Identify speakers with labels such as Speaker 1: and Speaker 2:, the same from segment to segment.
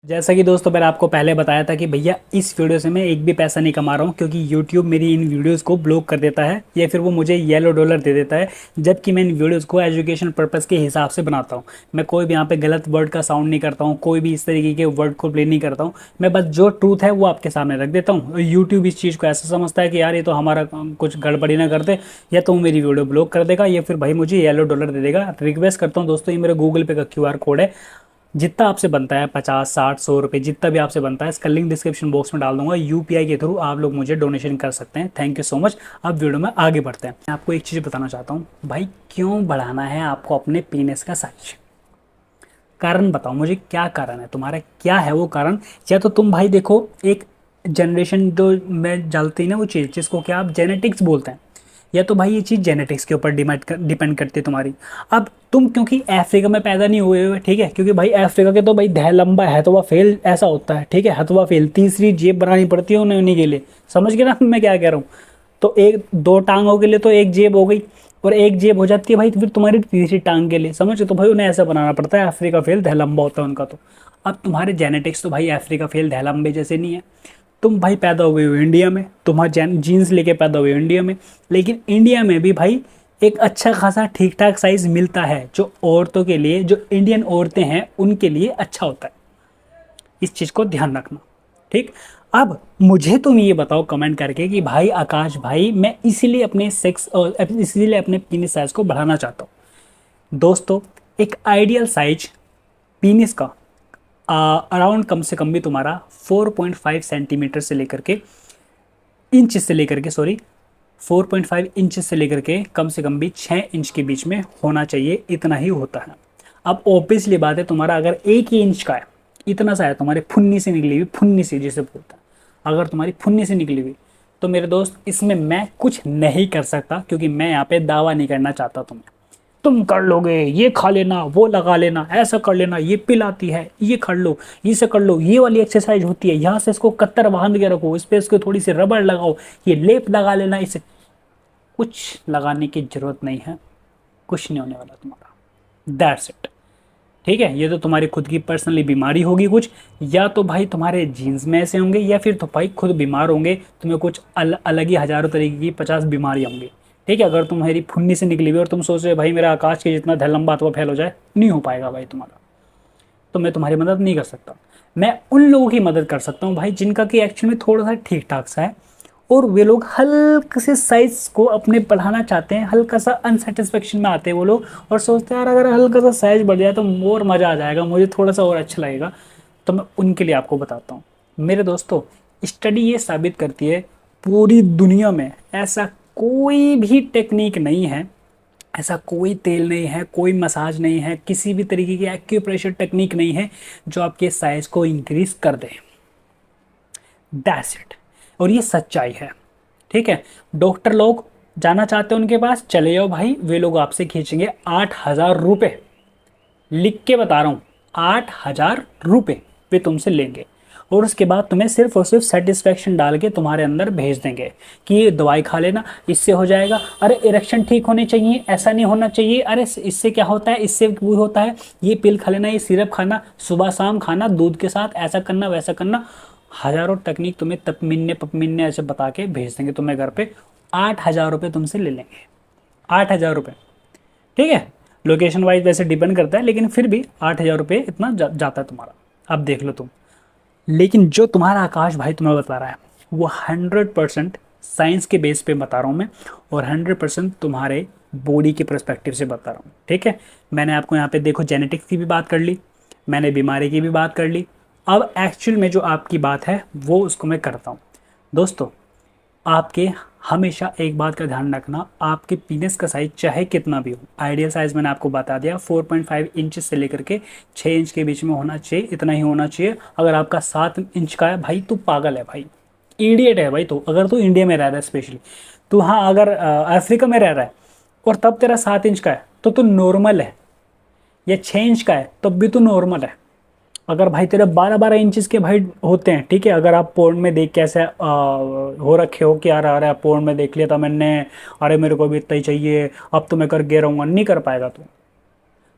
Speaker 1: जैसा कि दोस्तों मैंने आपको पहले बताया था कि भैया इस वीडियो से मैं एक भी पैसा नहीं कमा रहा हूँ, क्योंकि YouTube मेरी इन वीडियोस को ब्लॉक कर देता है या फिर वो मुझे येलो डॉलर दे देता है। जबकि मैं इन वीडियोस को एजुकेशन पर्पस के हिसाब से बनाता हूँ। मैं कोई भी यहाँ पे गलत वर्ड का साउंड नहीं करता हूँ, कोई भी इस तरीके के वर्ड को प्ले नहीं करता हूँ। मैं बस जो ट्रूथ है वो आपके सामने रख देता हूँ। यूट्यूब इस चीज़ को ऐसा समझता है कि यार ये तो हमारा कुछ गड़बड़ी ना करते, या तो मेरी वीडियो ब्लॉक कर देगा या फिर भाई मुझे येलो डॉलर दे देगा। रिक्वेस्ट करता हूँ दोस्तों, ये मेरे गूगल पे का QR कोड है। जितना आपसे बनता है 50 60 100 रुपये जितना भी आपसे बनता है, इसका लिंक डिस्क्रिप्शन बॉक्स में डाल दूंगा। UPI के थ्रू आप लोग मुझे डोनेशन कर सकते हैं। Thank you so much. अब वीडियो में आगे बढ़ते हैं। मैं आपको एक चीज़ बताना चाहता हूँ भाई, क्यों बढ़ाना है आपको अपने पीनेस का साइज। कारण बताओ मुझे, क्या कारण है तुम्हारा, क्या है वो कारण। या तो तुम भाई देखो, एक जनरेशन जो में जलती है ना वो चीज़ जिसको क्या आप जेनेटिक्स बोलते हैं, या तो भाई ये चीज़ जेनेटिक्स के ऊपर डिपेंड करती है तुम्हारी। अब तुम क्योंकि अफ्रीका में पैदा नहीं हुए हुए, ठीक है, क्योंकि भाई अफ्रीका के तो भाई देह लंबा है तो वह फेल ऐसा होता है, ठीक है, हथवा फेल तीसरी जेब बनानी पड़ती है उन्हें, उन्हीं के लिए। समझ गए ना मैं क्या कह रहा हूँ। तो एक दो टांगों के लिए तो एक जेब हो गई, और एक जेब हो जाती है भाई तो फिर तुम्हारी तीसरी टांग के लिए। समझ, तो भाई उन्हें ऐसा बनाना पड़ता है, अफ्रीका फेल देह लंबा होता है उनका। तो अब तुम्हारे जेनेटिक्स तो भाई अफ्रीका फेल देह लंबे जैसे नहीं है। तुम भाई पैदा हुए हो इंडिया में, तुम्हारा जीन्स लेके पैदा हुए हो इंडिया में, लेकिन इंडिया में भी भाई एक अच्छा खासा ठीक ठाक साइज मिलता है जो औरतों के लिए, जो इंडियन औरतें हैं उनके लिए अच्छा होता है। इस चीज़ को ध्यान रखना, ठीक। अब मुझे तुम ये बताओ कमेंट करके कि भाई आकाश भाई, मैं इसीलिए अपने सेक्स और इसीलिए अपने पीनिस साइज को बढ़ाना चाहता हूँ। दोस्तों, एक आइडियल साइज पीनिस का अराउंड कम से कम भी तुम्हारा 4.5 सेंटीमीटर से लेकर के इंच से लेकर के सॉरी 4.5 इंच से लेकर के कम से कम भी 6 इंच के बीच में होना चाहिए। इतना ही होता है। अब ऑब्वियसली बात है, तुम्हारा अगर 1 ही इंच का है, इतना सा है, तुम्हारी फुन्नी से निकली हुई, फुन्नी से जिसे बोलता है, अगर तुम्हारी फुन्नी से निकली हुई, तो मेरे दोस्त इसमें मैं कुछ नहीं कर सकता, क्योंकि मैं यहाँ पे दावा नहीं करना चाहता तुम्हें। तुम कर लोगे, ये खा लेना, वो लगा लेना, ऐसा कर लेना, ये पिलाती है, ये कर लो, ये से कर लो, ये वाली एक्सरसाइज होती है, यहाँ से इसको कत्तर बांध के रखो, इस पे इसको थोड़ी सी रबड़ लगाओ, ये लेप लगा लेना। इसे कुछ लगाने की जरूरत नहीं है, कुछ नहीं होने वाला तुम्हारा। That's it. ठीक है, ये तो तुम्हारी खुद की पर्सनली बीमारी होगी कुछ, या तो भाई तुम्हारे जीन्स में ऐसे होंगे, या फिर तो भाई खुद बीमार होंगे, तुम्हें कुछ अलग ही हजारों तरीके की 50 बीमारियां होंगी। ठीक है, अगर तुम्हारी फुन्नी से निकली हुई और तुम सोच रहे हो भाई मेरा आकाश के जितना धड़ लंबा तो फैल हो जाए, नहीं हो पाएगा भाई तुम्हारा। तो मैं तुम्हारी मदद नहीं कर सकता। मैं उन लोगों की मदद कर सकता हूँ भाई जिनका कि एक्चुअली में थोड़ा सा ठीक ठाक सा है, और वे लोग हल्के से साइज को अपने बढ़ाना चाहते हैं, हल्का सा अनसेटिस्फेक्शन में आते हैं वो लोग, और सोचते हैं यार अगर हल्का सा साइज बढ़ जाए तो और मज़ा आ जाएगा, मुझे थोड़ा सा और अच्छा लगेगा। तो मैं उनके लिए आपको बताता हूँ मेरे दोस्तों। स्टडी ये साबित करती है, पूरी दुनिया में ऐसा कोई भी टेक्निक नहीं है, ऐसा कोई तेल नहीं है, कोई मसाज नहीं है, किसी भी तरीके की एक्यूप्रेशर टेक्निक नहीं है जो आपके साइज को इंक्रीज कर दे। That's it. और ये सच्चाई है, ठीक है। डॉक्टर लोग जाना चाहते हैं उनके पास, चले जाओ भाई, वे लोग आपसे खींचेंगे 8,000 रुपये। लिख के बता रहा हूँ, 8,000 रुपये वे तुमसे लेंगे, और उसके बाद तुम्हें सिर्फ और सिर्फ सेटिस्फेक्शन डाल के तुम्हारे अंदर भेज देंगे कि ये दवाई खा लेना, इससे हो जाएगा। अरे इरेक्शन ठीक होने चाहिए, ऐसा नहीं होना चाहिए, अरे इससे क्या होता है, इससे वो होता है, ये पिल खा लेना, ये सिरप खाना, सुबह शाम खाना दूध के साथ, ऐसा करना वैसा करना। हजारों टेक्निक तुम्हें तपमिन्ने पपमिन्ने ऐसे बता के भेज देंगे तुम्हें घर पे। 8,000 रुपये तुमसे ले लेंगे, 8,000 रुपये, ठीक है। लोकेशन वाइज वैसे डिपेंड करता है, लेकिन फिर भी 8,000 रुपये इतना जाता है तुम्हारा। अब देख लो तुम। लेकिन जो तुम्हारा आकाश भाई तुम्हें बता रहा है वो 100% साइंस के बेस पे बता रहा हूँ मैं, और 100% तुम्हारे बॉडी के परस्पेक्टिव से बता रहा हूँ, ठीक है। मैंने आपको यहाँ पे देखो जेनेटिक्स की भी बात कर ली, मैंने बीमारी की भी बात कर ली। अब एक्चुअल में जो आपकी बात है वो उसको मैं करता हूँ। दोस्तों, आपके हमेशा एक बात का ध्यान रखना, आपके पीनस का साइज चाहे कितना भी हो, आइडियल साइज मैंने आपको बता दिया 4.5 इंच से लेकर के 6 इंच के बीच में होना चाहिए, इतना ही होना चाहिए। अगर आपका 7 इंच का है भाई, तू पागल है भाई, इडियट है भाई। तो अगर तू इंडिया में रह रहा है स्पेशली, तो हाँ, अगर अफ्रीका में रह रहा है और तब तेरा 7 इंच का है तो तू नॉर्मल है, या 6 इंच का है तब भी तू नॉर्मल है। अगर भाई तेरे 12-12 इंचेस के भाई होते हैं, ठीक है, अगर आप पोर्न में देख के ऐसे हो रखे हो कि यार अरे पोर्न में देख लिया था मैंने, अरे मेरे को भी इतना ही चाहिए, अब तो मैं कर गे रहूँगा, नहीं कर पाएगा।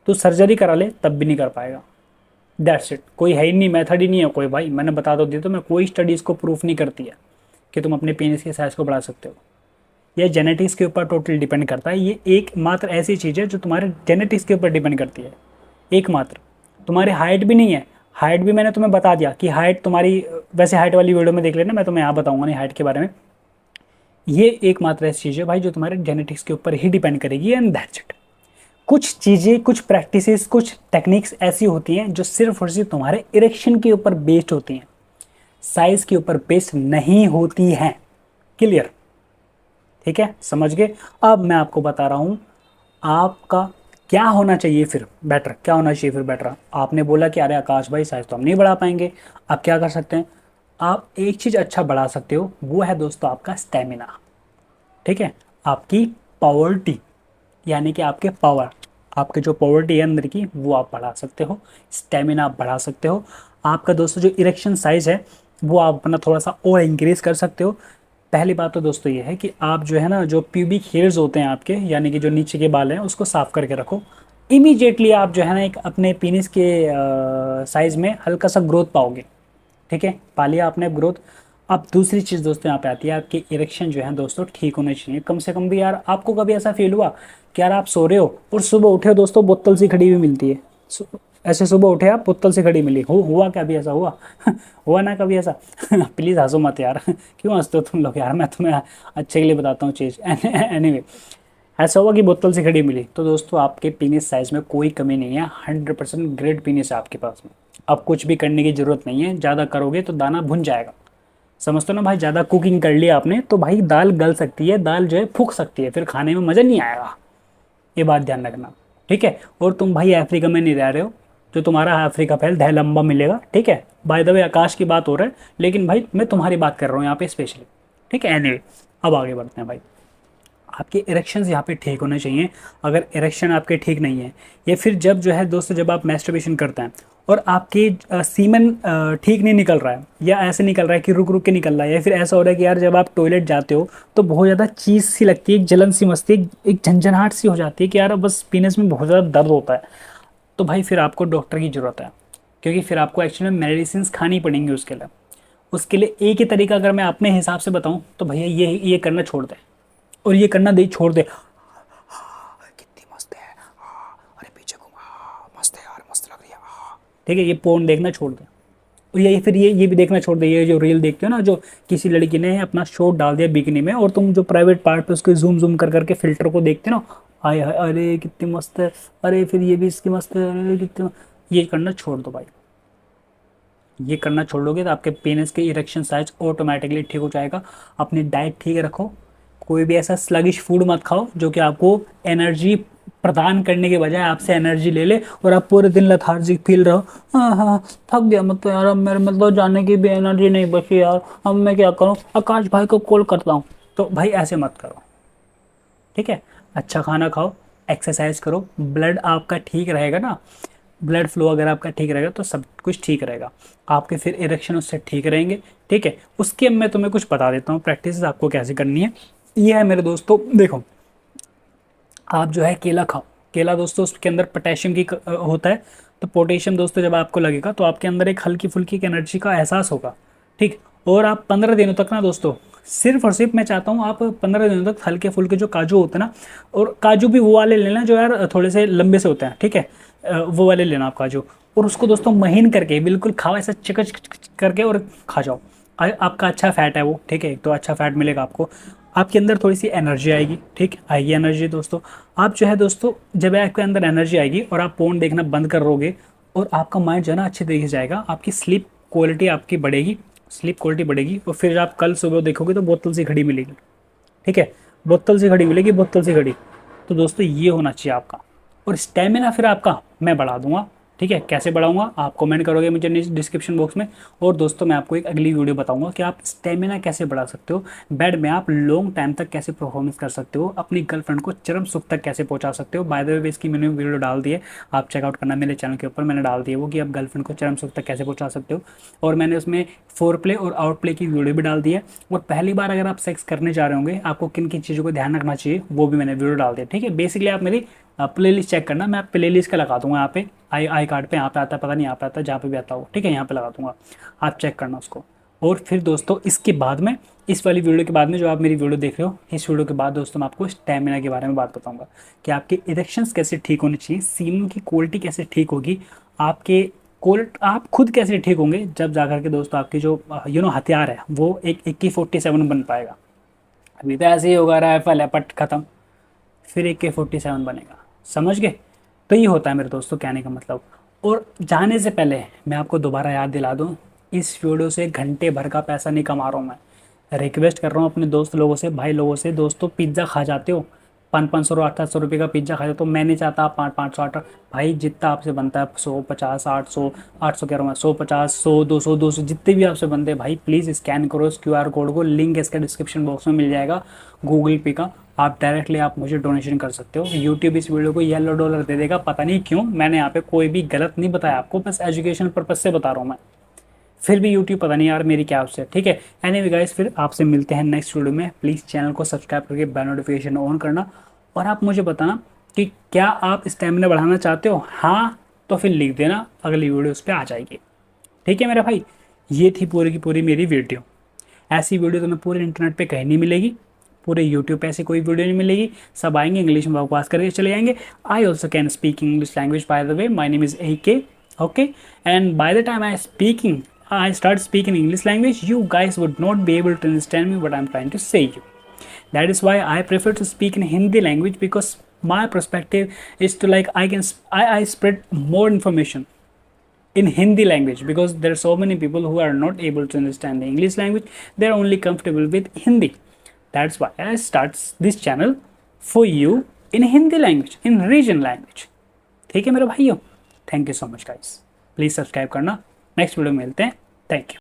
Speaker 1: तू सर्जरी करा ले तब भी नहीं कर पाएगा। That's it. कोई है ही नहीं, मेथड ही नहीं है कोई भाई, मैंने बता दो दिया तो मैं, कोई स्टडीज़ को प्रूफ नहीं करती है कि तुम अपने पेनिस के साइज़ को बढ़ा सकते हो। ये जेनेटिक्स के ऊपर टोटल डिपेंड करता है। ये एकमात्र ऐसी चीज़ है जो तुम्हारे जेनेटिक्स के ऊपर डिपेंड करती है, एकमात्र। तुम्हारी हाइट भी नहीं है, हाइट भी मैंने तुम्हें बता दिया कि हाइट तुम्हारी, वैसे हाइट वाली वीडियो में देख लेना, मैं तुम्हें यहाँ बताऊंगा नहीं हाइट के बारे में। ये एकमात्र ऐसी चीज़ है भाई जो तुम्हारे जेनेटिक्स के ऊपर ही डिपेंड करेगी, एंड दैट्स इट। कुछ चीज़ें, कुछ प्रैक्टिसेस, कुछ टेक्निक्स ऐसी होती हैं जो सिर्फ और सिर्फ तुम्हारे इरेक्शन के ऊपर बेस्ड होती हैं, साइज के ऊपर बेस्ड नहीं होती हैं। क्लियर? ठीक है, समझ गए? अब मैं आपको बता रहा हूँ आपका क्या होना चाहिए फिर बेटर, क्या होना चाहिए फिर बेटर। आपने बोला कि अरे आकाश भाई साइज तो हम नहीं बढ़ा पाएंगे, आप क्या कर सकते हैं? आप एक चीज़ अच्छा बढ़ा सकते हो, वो है दोस्तों आपका स्टेमिना। ठीक है, आपकी पावर्टी, यानी कि आपके पावर, आपके जो पावर्टी है अंदर की, वो आप बढ़ा सकते हो, स्टेमिना आप बढ़ा सकते हो। आपका दोस्तों जो इरेक्शन साइज है वो आप अपना थोड़ा सा और इंक्रीज कर सकते हो। पहली बात तो दोस्तों ये है कि आप जो है ना, जो प्यूबिक हेयर्स होते हैं आपके, यानी कि जो नीचे के बाल हैं, उसको साफ करके रखो। इमीडिएटली आप जो है ना एक अपने पेनिस के साइज में हल्का सा ग्रोथ पाओगे। ठीक है, पा लिया आपने ग्रोथ। अब दूसरी चीज़ दोस्तों यहाँ पे आती है, आपके इरेक्शन जो है दोस्तों ठीक होने चाहिए कम से कम भी। यार आपको कभी ऐसा फील हुआ कि यार आप सो रहे हो और सुबह उठे हो दोस्तों बोतल सी खड़ी हुई मिलती है? ऐसे सुबह उठे आप बोतल से खड़ी मिली, हुआ क्या अभी ऐसा हुआ? हुआ ना कभी ऐसा? प्लीज़ हंसो मत यार। क्यों हंसते हो तुम लोग यार, मैं तुम्हें अच्छे के लिए बताता हूँ चीज़। एनीवे, ऐसा हुआ कि बोतल से खड़ी मिली, तो दोस्तों आपके पीनिस साइज में कोई कमी नहीं है, 100% ग्रेट पीनिस है आपके पास में। अब कुछ भी करने की ज़रूरत नहीं है, ज़्यादा करोगे तो दाना भुन जाएगा। समझते हो ना भाई? ज़्यादा कुकिंग कर लिया आपने तो भाई दाल गल सकती है, दाल जो है फूक सकती है, फिर खाने में मज़ा नहीं आएगा। ये बात ध्यान रखना, ठीक है? और तुम भाई अफ्रीका में नहीं रह रहे हो जो तुम्हारा अफ्रीका फैल दह लंबा मिलेगा। ठीक है, बाय द वे आकाश की बात हो रहा है, लेकिन भाई मैं तुम्हारी बात कर रहा हूँ यहाँ पे स्पेशली। ठीक है, एनीवे अब आगे बढ़ते हैं भाई। आपके इरेक्शंस यहाँ पे ठीक होने चाहिए। अगर इरेक्शन आपके ठीक नहीं है, या फिर जब जो है दोस्तों जब आप मैस्टरबेशन करते हैं और आपके सीमन ठीक नहीं निकल रहा है, या ऐसे निकल रहा है कि रुक रुक के निकल रहा है, या फिर ऐसा हो रहा है कि यार जब आप टॉयलेट जाते हो तो बहुत ज़्यादा चीज़ सी लगती है, एक जलन सी मस्ती, एक झंझनाहट सी हो जाती है कि यार बस पीनस में बहुत ज़्यादा दर्द होता है, तो भाई फिर आपको डॉक्टर की ज़रूरत है। क्योंकि फिर आपको एक्चुअली में मेडिसिन खानी पड़ेंगी उसके लिए। उसके लिए एक ही तरीका अगर मैं अपने हिसाब से बताऊं तो भैया ये करना छोड़ दे, और ये करना दे छोड़ दे। कितनी मस्त है, अरे पीछे घूम, मस्त है यार, मस्त लग रही है। ठीक है, ये पोर्न देखना छोड़ दे। और ये फिर ये भी देखना छोड़ दे, ये जो रील देखते हो ना, जो किसी लड़की ने अपना शॉट डाल दिया बिकनी में, और तुम जो प्राइवेट पार्ट पे उसको जूम जूम कर करके फिल्टर को देखते हो ना, हाय हाय अरे कितनी मस्त है, अरे फिर ये भी इसकी मस्त है, अरे कितनी ये करना छोड़ दो भाई। ये करना छोड़ दोगे तो आपके पेनिस के इरेक्शन साइज ऑटोमेटिकली ठीक हो जाएगा। अपनी डाइट ठीक रखो, कोई भी ऐसा स्लगिश फूड मत खाओ जो कि आपको एनर्जी प्रदान करने के बजाय आपसे एनर्जी ले ले, और आप पूरे दिन लेथार्जिक फील रहो। हाँ हाँ थक गया मैं तो यार, अब मेरे में तो जाने की भी एनर्जी नहीं बची यार, अब मैं क्या करूँ, आकाश भाई को कॉल करता हूँ। तो भाई ऐसे मत करो, ठीक है? अच्छा खाना खाओ, एक्सरसाइज करो, ब्लड आपका ठीक रहेगा ना, ब्लड फ्लो अगर आपका ठीक रहेगा तो सब कुछ ठीक रहेगा, आपके फिर इरेक्शन उससे ठीक रहेंगे। ठीक है, उसके अब मैं तुम्हें कुछ बता देता हूँ प्रैक्टिस आपको कैसे करनी है। ये है मेरे दोस्तों, देखो आप जो है केला खाओ। केला दोस्तों उसके अंदर पोटेशियम की होता है, तो पोटेशियम दोस्तों जब आपको लगेगा तो आपके अंदर एक हल्की फुल्की एक एनर्जी का एहसास होगा। ठीक, और आप 15 दिनों तक ना दोस्तों, सिर्फ और सिर्फ मैं चाहता हूँ आप 15 दिनों तक हल्के फुल्के जो काजू होते हैं ना, और काजू भी वो वाले लेना जो यार थोड़े से लंबे से होते हैं, ठीक है? वो वाले लेना आप काजू, और उसको दोस्तों महीन करके बिल्कुल खाओ, ऐसा चिकच करके और खा जाओ। आपका अच्छा फैट है वो, ठीक है? तो अच्छा फैट मिलेगा आपको, आपके अंदर थोड़ी सी एनर्जी आएगी। ठीक आएगी एनर्जी दोस्तों। आप जो है दोस्तों जब आपके अंदर एनर्जी आएगी और आप पोर्न देखना बंद कर दोगे, और आपका माइंड जो है ना अच्छे तरीके से जाएगा, आपकी स्लीप क्वालिटी आपकी बढ़ेगी, स्लीप क्वालिटी बढ़ेगी, और फिर आप कल सुबह देखोगे तो बोतल से खड़ी मिलेगी। ठीक है, बोतल से खड़ी मिलेगी, बोतल से खड़ी। तो दोस्तों ये होना चाहिए आपका, और स्टेमिना फिर आपका मैं बढ़ा दूंगा। ठीक है, कैसे बढ़ाऊंगा आप कमेंट करोगे मुझे डिस्क्रिप्शन बॉक्स में, और दोस्तों मैं आपको एक अगली वीडियो बताऊंगा कि आप स्टेमिना कैसे बढ़ा सकते हो, बेड में आप लॉन्ग टाइम तक कैसे परफॉर्मेंस कर सकते हो, अपनी गर्लफ्रेंड को चरम सुख तक कैसे पहुंचा सकते हो। बाय द वे इसकी मैंने वीडियो डाल दी है, आप चेकआउट करना, मेरे चैनल के ऊपर मैंने डाल दी है वो, कि आप गर्लफ्रेंड को चरम सुख तक कैसे पहुंचा सकते हो। और मैंने उसमें फोर प्ले और आउट प्ले की वीडियो भी डाल दी है, और पहली बार अगर आप सेक्स करने जा रहे होंगे आपको किन किन चीज़ों को ध्यान रखना चाहिए वो भी मैंने वीडियो डाल दिया। ठीक है, बेसिकली आप मेरी प्ले लिस्ट चेक करना, मैं प्ले लिस्ट का लगा दूंगा यहाँ पे, आई कार्ड पे, यहाँ पे आता है, पता नहीं यहाँ पे आता है, जहाँ पे भी आता हो, ठीक है, यहाँ पे लगा दूंगा, आप चेक करना उसको। और फिर दोस्तों इसके बाद में, इस वाली वीडियो के बाद में, जो आप मेरी वीडियो देख रहे हो, इस वीडियो के बाद दोस्तों मैं आपको स्टेमिना के बारे में बात बताऊंगा कि आपके इरेक्शंस कैसे ठीक होने चाहिए, सीमन की क्वालिटी कैसे ठीक होगी, आपके आप खुद कैसे ठीक होंगे, जब जाकर के दोस्तों आपकी जो हथियार है वो एक AK-47 बन पाएगा। अभी तो ऐसे ही होगा, राइफल है पट खत्म, फिर AK-47 बनेगा, समझ गए। तो ये होता है मेरे दोस्तों कहने का मतलब। और जाने से पहले मैं आपको दोबारा याद दिला दूँ, इस वीडियो से घंटे भर का पैसा नहीं कमा रहा हूँ मैं। रिक्वेस्ट कर रहा हूँ अपने दोस्त लोगों से, भाई लोगों से, दोस्तों पिज़्ज़ा खा जाते हो, 500-500 800 रुपये का पिज़्ज़ा खा जाते हो, मैं नहीं चाहता आप 500 800, भाई जितना आपसे बनता है 150 800 कह रहा हूँ मैं, 150 100 200 जितने भी आपसे बनते हैं भाई, प्लीज़ स्कैन करो इस QR कोड को, लिंक इसका डिस्क्रिप्शन बॉक्स में मिल जाएगा गूगल पे का, आप डायरेक्टली आप मुझे डोनेशन कर सकते हो। यूट्यूब इस वीडियो को येलो डॉलर दे देगा, पता नहीं क्यों, मैंने यहाँ पे कोई भी गलत नहीं बताया आपको, बस एजुकेशन पर्पज से बता रहा हूँ मैं, फिर भी यूट्यूब पता नहीं यार मेरी क्या आपसे, ठीक है। एनीवे गाइस, फिर आपसे मिलते हैं नेक्स्ट वीडियो में। प्लीज़ चैनल को सब्सक्राइब करके बेल नोटिफिकेशन ऑन करना, और आप मुझे बताना कि क्या आप स्टेमिना बढ़ाना चाहते हो, हाँ तो फिर लिख देना, अगली वीडियो उस पर आ जाएगी, ठीक है मेरे भाई। ये थी पूरी की पूरी मेरी वीडियो। ऐसी वीडियो तुम्हें पूरे इंटरनेट पे कहीं नहीं मिलेगी, पूरे यूट्यूब पे ऐसी कोई वीडियो नहीं मिलेगी, सब आएंगे इंग्लिश में बकवास करके चले जाएंगे। I also can speak English language, by the way my name is AK, okay, and by the time I start speaking English language, you guys would not be able to understand me what I'm trying to say you. That is why I prefer to speak in Hindi language, because my perspective is to like I spread more information in Hindi language, because there are so many people who are not able to understand the English language, they're only comfortable with Hindi. That's why I start this channel for you in Hindi language, in region language, ठीक है मेरे भाइयों। Thank you so much guys, please subscribe करना, next video में मिलते हैं, thank you.